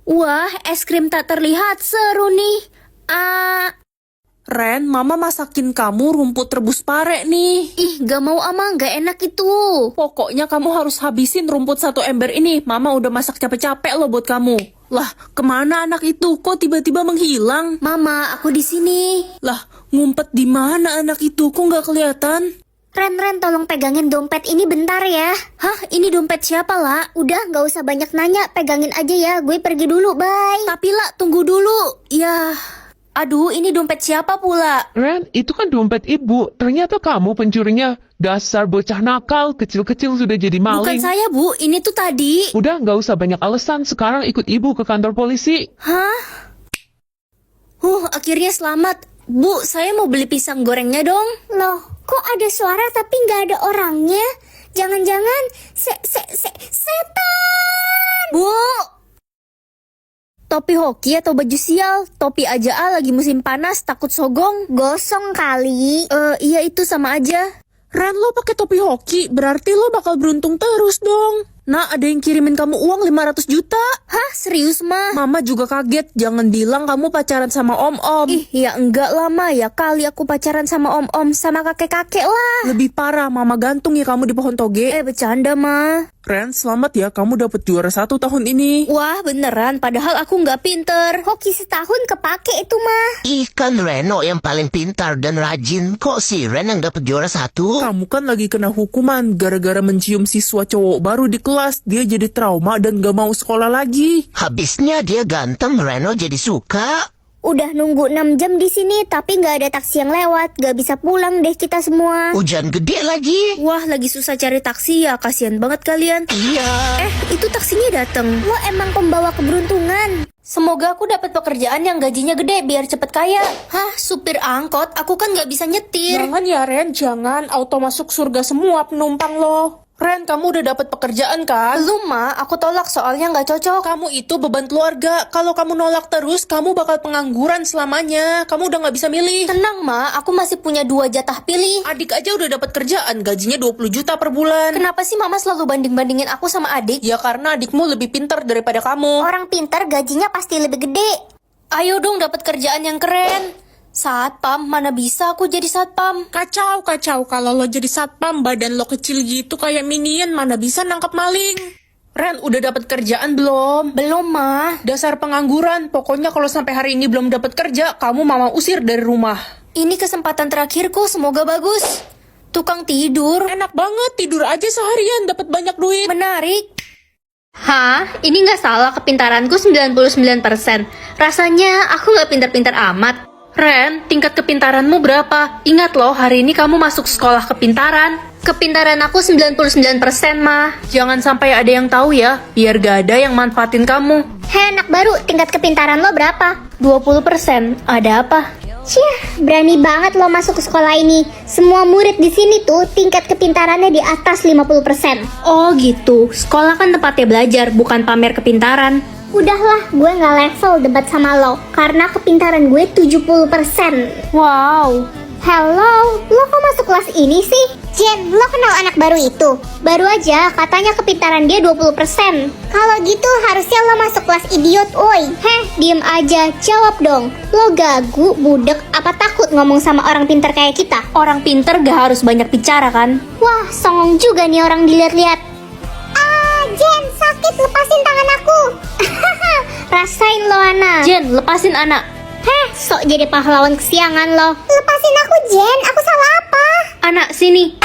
Wah, es krim tak terlihat seru nih. Ren, Mama masakin kamu rumput rebus pare nih. Ih, gak mau ama, gak enak itu. Pokoknya kamu harus habisin rumput 1 ember ini. Mama udah masak capek-capek loh buat kamu. Lah, kemana anak itu? Kok tiba-tiba menghilang? Mama, aku di sini. Lah, ngumpet di mana anak itu? Kok nggak kelihatan? Ren, tolong pegangin dompet ini bentar ya. Hah, ini dompet siapa, La? Udah, gak usah banyak nanya, pegangin aja ya. Gue pergi dulu, bye. Tapi, La, tunggu dulu. Ya, aduh, ini dompet siapa pula? Ren, itu kan dompet ibu. Ternyata kamu pencurinya. Dasar bocah nakal, kecil-kecil sudah jadi Bukan maling. saya, Bu. Ini tuh tadi. Udah, nggak usah banyak alasan. Sekarang ikut ibu ke kantor polisi. Hah? Akhirnya selamat. Bu, saya mau beli pisang gorengnya dong. Loh, kok ada suara tapi nggak ada orangnya? Jangan-jangan setan. Bu! Topi hoki atau baju sial? Topi aja lagi musim panas, takut sogong. Gosong kali. Iya itu sama aja. Ren, lo pakai topi hoki, berarti lo bakal beruntung terus dong. Nah, ada yang kirimin kamu uang 500 juta. Hah, serius mah? Mama juga kaget, jangan bilang kamu pacaran sama om-om. Ih, ya enggak lah Ma, ya kali aku pacaran sama om-om sama kakek-kakek lah. Lebih parah, Mama gantung ya kamu di pohon toge. Bercanda Ma. Ren, selamat ya, kamu dapet juara 1 tahun ini. Wah, beneran, padahal aku nggak pinter. Hoki setahun kepake itu mah. Ikan Reno yang paling pintar dan rajin. Kok si Ren yang dapat juara 1? Kamu kan lagi kena hukuman gara-gara mencium siswa cowok baru di kelas. Dia jadi trauma dan gak mau sekolah lagi. Habisnya dia ganteng, Reno jadi suka. Udah nunggu 6 jam di sini, tapi nggak ada taksi yang lewat. Gak bisa pulang deh kita semua. Hujan gede lagi. Wah, lagi susah cari taksi ya. Kasian banget kalian. Iya. Itu taksinya dateng. Lo emang pembawa keberuntungan. Semoga aku dapat pekerjaan yang gajinya gede biar cepet kaya. Hah, supir angkot? Aku kan nggak bisa nyetir. Jangan ya Ren, jangan. Auto masuk surga semua penumpang lo. Ren, kamu udah dapat pekerjaan kan? Belum Ma, aku tolak soalnya nggak cocok. Kamu itu beban keluarga. Kalau kamu nolak terus, kamu bakal pengangguran selamanya. Kamu udah gak bisa milih. Tenang Ma, aku masih punya 2 jatah pilih. Adik aja udah dapat kerjaan, gajinya 20 juta per bulan. Kenapa sih Mama selalu banding-bandingin aku sama adik? Ya karena adikmu lebih pintar daripada kamu. Orang pintar gajinya pasti lebih gede. Ayo dong dapat kerjaan yang keren. Satpam, mana bisa aku jadi satpam? Kacau. Kalau lo jadi satpam, badan lo kecil gitu kayak minion, mana bisa nangkap maling. Ren, udah dapat kerjaan belum? Belum Ma. Dasar pengangguran. Pokoknya kalau sampai hari ini belum dapat kerja, kamu Mama usir dari rumah. Ini kesempatan terakhirku, semoga bagus. Tukang tidur. Enak banget, tidur aja seharian dapat banyak duit. Menarik. Hah? Ini nggak salah kepintaranku 99%. Rasanya aku nggak pintar-pintar amat. Ren, tingkat kepintaranmu berapa? Ingat loh, hari ini kamu masuk sekolah kepintaran. Kepintaran aku 99% mah. Jangan sampai ada yang tahu ya, biar gak ada yang manfaatin kamu. Hei anak baru, tingkat kepintaran lo berapa? 20%. Ada apa? Cih, berani banget lo masuk ke sekolah ini. Semua murid di sini tuh tingkat kepintarannya di atas 50%. Oh gitu, sekolah kan tempatnya belajar, bukan pamer kepintaran. Udahlah, gue gak level debat sama lo. Karena kepintaran gue 70%. Wow. Hello, lo kok masuk kelas ini sih? Jen, lo kenal anak baru itu? Baru aja, katanya kepintaran dia 20%. Kalau gitu harusnya lo masuk kelas idiot, oi. Heh, diem aja, jawab dong. Lo gagu, budek, apa takut ngomong sama orang pintar kayak kita? Orang pinter gak harus banyak bicara kan? Wah, songong juga nih orang dilihat-lihat. Jen, sakit, lepasin tangan aku. Rasain lo, Ana. Jen, lepasin anak. Heh, sok jadi pahlawan kesiangan lo. Lepasin aku, Jen. Aku salah apa? Anak, sini.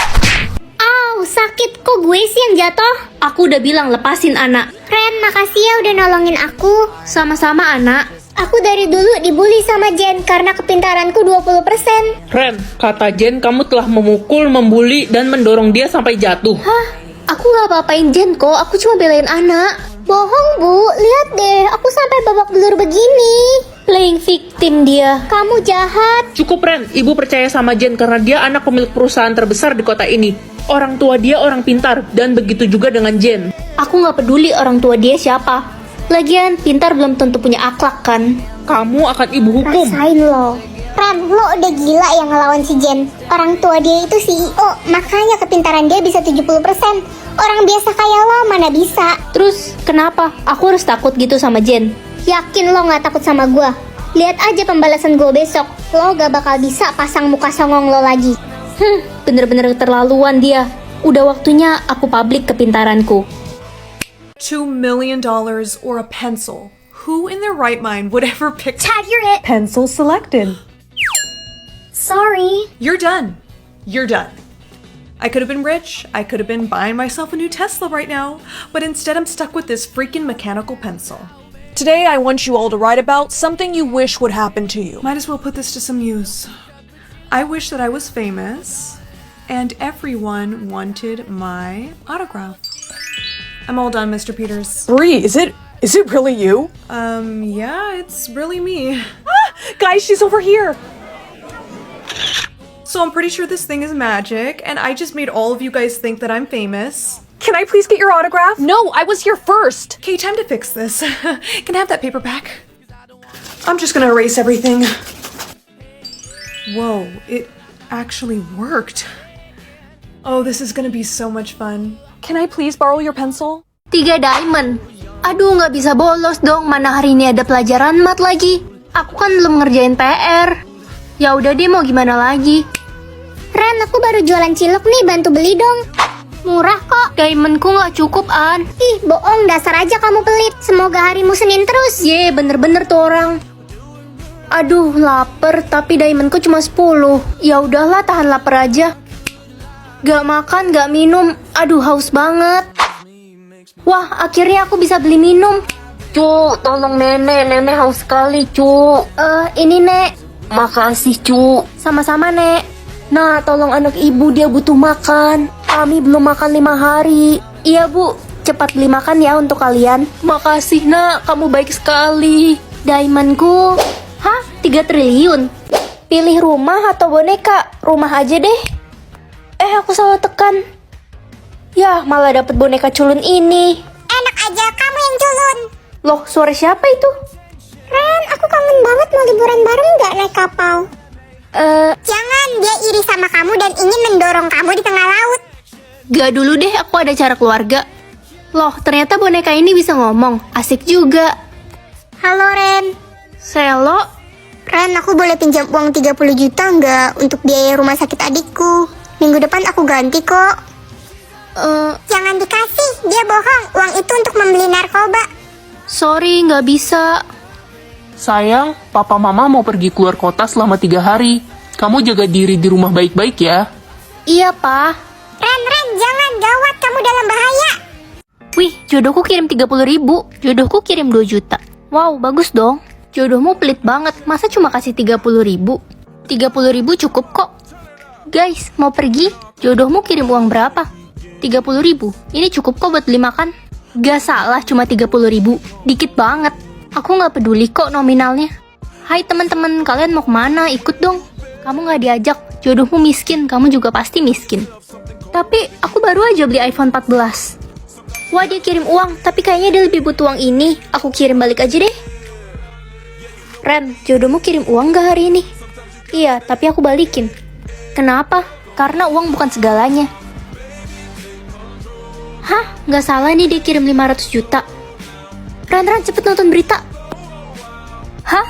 Au, sakit. Kok gue sih yang jatuh? Aku udah bilang lepasin anak. Ren, makasih ya udah nolongin aku. Sama-sama anak. Aku dari dulu dibully sama Jen karena kepintaranku 20%. Ren, kata Jen kamu telah memukul, membuli, dan mendorong dia sampai jatuh. Hah? Aku gak apa-apain Jen kok, aku cuma belain anak. Bohong Bu, lihat deh, aku sampai babak belur begini. Playing victim dia. Kamu jahat. Cukup Ren, ibu percaya sama Jen karena dia anak pemilik perusahaan terbesar di kota ini. Orang tua dia orang pintar, dan begitu juga dengan Jen. Aku gak peduli orang tua dia siapa. Lagian, pintar belum tentu punya akhlak kan. Kamu akan ibu hukum. Rasain lo. Ren, lo udah gila yang ngelawan si Jen. Orang tua dia itu CEO, makanya kepintaran dia bisa 70%. Orang biasa kayak lo mana bisa. Terus kenapa? Aku harus takut gitu sama Jen? Yakin lo gak takut sama gua? Lihat aja pembalasan gue besok. Lo gak bakal bisa pasang muka songong lo lagi. Bener-bener keterlaluan dia. Udah waktunya aku publik kepintaranku. $2 million or a pencil. Who in their right mind would ever pick Chad, you're it. pencil selected? Sorry. You're done. You're done. I could have been rich. I could have been buying myself a new Tesla right now. But instead I'm stuck with this freaking mechanical pencil. Today, I want you all to write about something you wish would happen to you. Might as well put this to some use. I wish that I was famous and everyone wanted my autograph. I'm all done, Mr. Peters. Bree, is it really you? Yeah, it's really me. Guys, she's over here. So I'm pretty sure this thing is magic, and I just made all of you guys think that I'm famous. Can I please get your autograph? No, I was here first. Okay, time to fix this. Can I have that paper back? I'm just gonna erase everything. Whoa, it actually worked. Oh, this is gonna be so much fun. Can I please borrow your pencil? 3 diamond. Aduh, nggak bisa bolos dong. Mana hari ini ada pelajaran mat lagi. Aku kan belum ngerjain PR. Ya udah deh, mau gimana lagi? Ren, aku baru jualan cilok nih, bantu beli dong. Murah kok. Diamondku nggak cukup, An. Ih, bohong, dasar aja kamu pelit. Semoga harimu Senin terus. Ye, bener-bener tuh orang. Aduh, lapar, tapi diamondku cuma 10. Ya udahlah, tahan lapar aja. Gak makan, gak minum. Aduh, haus banget. Wah, akhirnya aku bisa beli minum. Cuk, tolong nenek haus sekali, Cuk. Ini, Nek. Makasih, Cuk. Sama-sama, Nek. Nah, tolong anak ibu, dia butuh makan. Kami belum makan 5 hari. Iya, Bu. Cepat beli makan ya untuk kalian. Makasih, Nak. Kamu baik sekali. Diamondku. Hah? 3 triliun? Pilih rumah atau boneka? Rumah aja deh. Aku salah tekan. Ya, malah dapet boneka culun ini. Enak aja, kamu yang culun. Loh, suara siapa itu? Ren, aku kangen banget mau liburan bareng nggak naik kapal. Jangan, dia iri sama kamu dan ingin mendorong kamu di tengah laut. Gak dulu deh, aku ada acara keluarga. Loh, ternyata boneka ini bisa ngomong. Asik juga. Halo Ren. Selo, Ren, aku boleh pinjam uang 30 juta nggak untuk biaya rumah sakit adikku? Minggu depan aku ganti kok. Jangan dikasih, dia bohong. Uang itu untuk membeli narkoba. sorry, nggak bisa. Sayang, papa mama mau pergi keluar kota selama 3 hari. Kamu jaga diri di rumah baik-baik ya. Iya, Pa. Ren, jangan, gawat, kamu dalam bahaya. Wih, jodohku kirim 30.000. Jodohku kirim 2 juta. Wow, bagus dong. Jodohmu pelit banget. Masa cuma kasih 30.000? 30.000 cukup kok. Guys, mau pergi? Jodohmu kirim uang berapa? 30.000. Ini cukup kok buat beli makan. Gak salah, cuma 30.000. Dikit banget. Aku gak peduli kok nominalnya. Hai teman-teman, kalian mau kemana? Ikut dong. Kamu gak diajak. Jodohmu miskin, kamu juga pasti miskin. Tapi aku baru aja beli iPhone 14. Wah, dia kirim uang, tapi kayaknya dia lebih butuh uang ini. Aku kirim balik aja deh. Ren, jodohmu kirim uang gak hari ini? Iya, tapi aku balikin. Kenapa? Karena uang bukan segalanya. Hah? Gak salah nih dia kirim 500 juta. Ren, cepet nonton berita. Hah?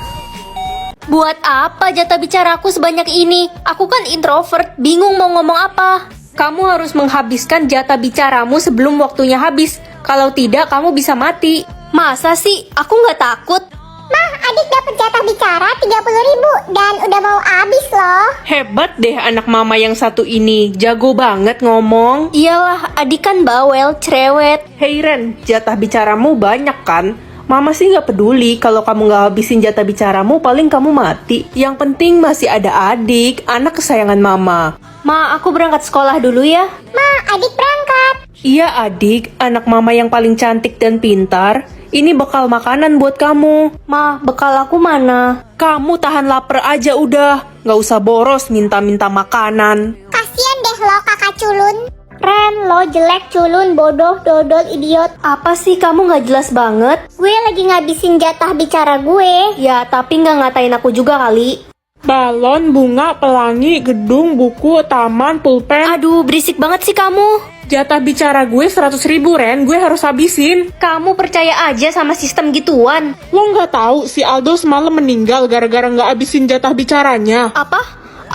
Buat apa jatah bicara aku sebanyak ini? Aku kan introvert, bingung mau ngomong apa. Kamu harus menghabiskan jatah bicaramu sebelum waktunya habis. Kalau tidak, kamu bisa mati. Masa sih? Aku nggak takut. Mah, adik dapat jatah bicara 30.000 dan udah mau habis loh. Hebat deh anak mama yang satu ini. Jago banget ngomong. Iyalah, adik kan bawel, cerewet. Hei Ren, jatah bicaramu banyak kan? Mama sih nggak peduli kalau kamu nggak habisin jatah bicaramu, paling kamu mati. Yang penting masih ada adik, anak kesayangan mama. Ma, aku berangkat sekolah dulu ya. Ma, adik berangkat. Iya adik, anak mama yang paling cantik dan pintar. Ini bekal makanan buat kamu. Ma, bekal aku mana? Kamu tahan lapar aja udah. Nggak usah boros minta-minta makanan. Kasian deh lo kakak culun. Ren, lo jelek, culun, bodoh, dodol, idiot. Apa sih, kamu nggak jelas banget? Gue lagi ngabisin jatah bicara gue. Ya, tapi nggak ngatain aku juga kali. Balon, bunga, pelangi, gedung, buku, taman, pulpen. Aduh, berisik banget sih kamu. Jatah bicara gue 100.000, Ren. Gue harus habisin. Kamu percaya aja sama sistem gituan. Lo nggak tahu si Aldo semalam meninggal gara-gara nggak habisin jatah bicaranya. Apa?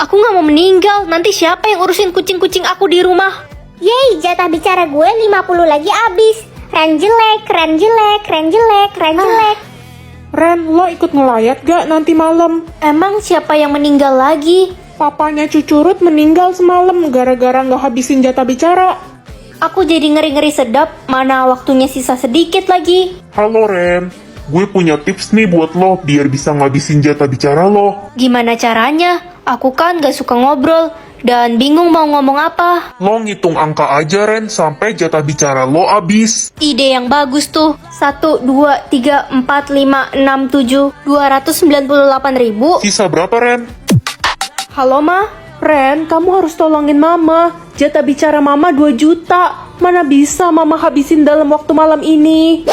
Aku nggak mau meninggal. Nanti siapa yang urusin kucing-kucing aku di rumah? Yeay, jatah bicara gue 50 lagi abis. Ren jelek, Ren jelek, Ren jelek, Ren jelek. Ren, lo ikut ngelayat gak nanti malam? Emang siapa yang meninggal lagi? Papanya Cucurut meninggal semalam gara-gara nggak habisin jatah bicara. Aku jadi ngeri-ngeri sedap. Mana waktunya sisa sedikit lagi. Halo Ren, gue punya tips nih buat lo biar bisa ngabisin jatah bicara lo. Gimana caranya? Aku kan gak suka ngobrol dan bingung mau ngomong apa. Lo ngitung angka aja Ren sampai jatah bicara lo habis. Ide yang bagus tuh. 1, 2, 3, 4, 5, 6, 7, 298 ribu. Sisa berapa Ren? Halo, Ma. Ren, kamu harus tolongin Mama. Jatah bicara Mama 2 juta. Mana bisa Mama habisin dalam waktu malam ini?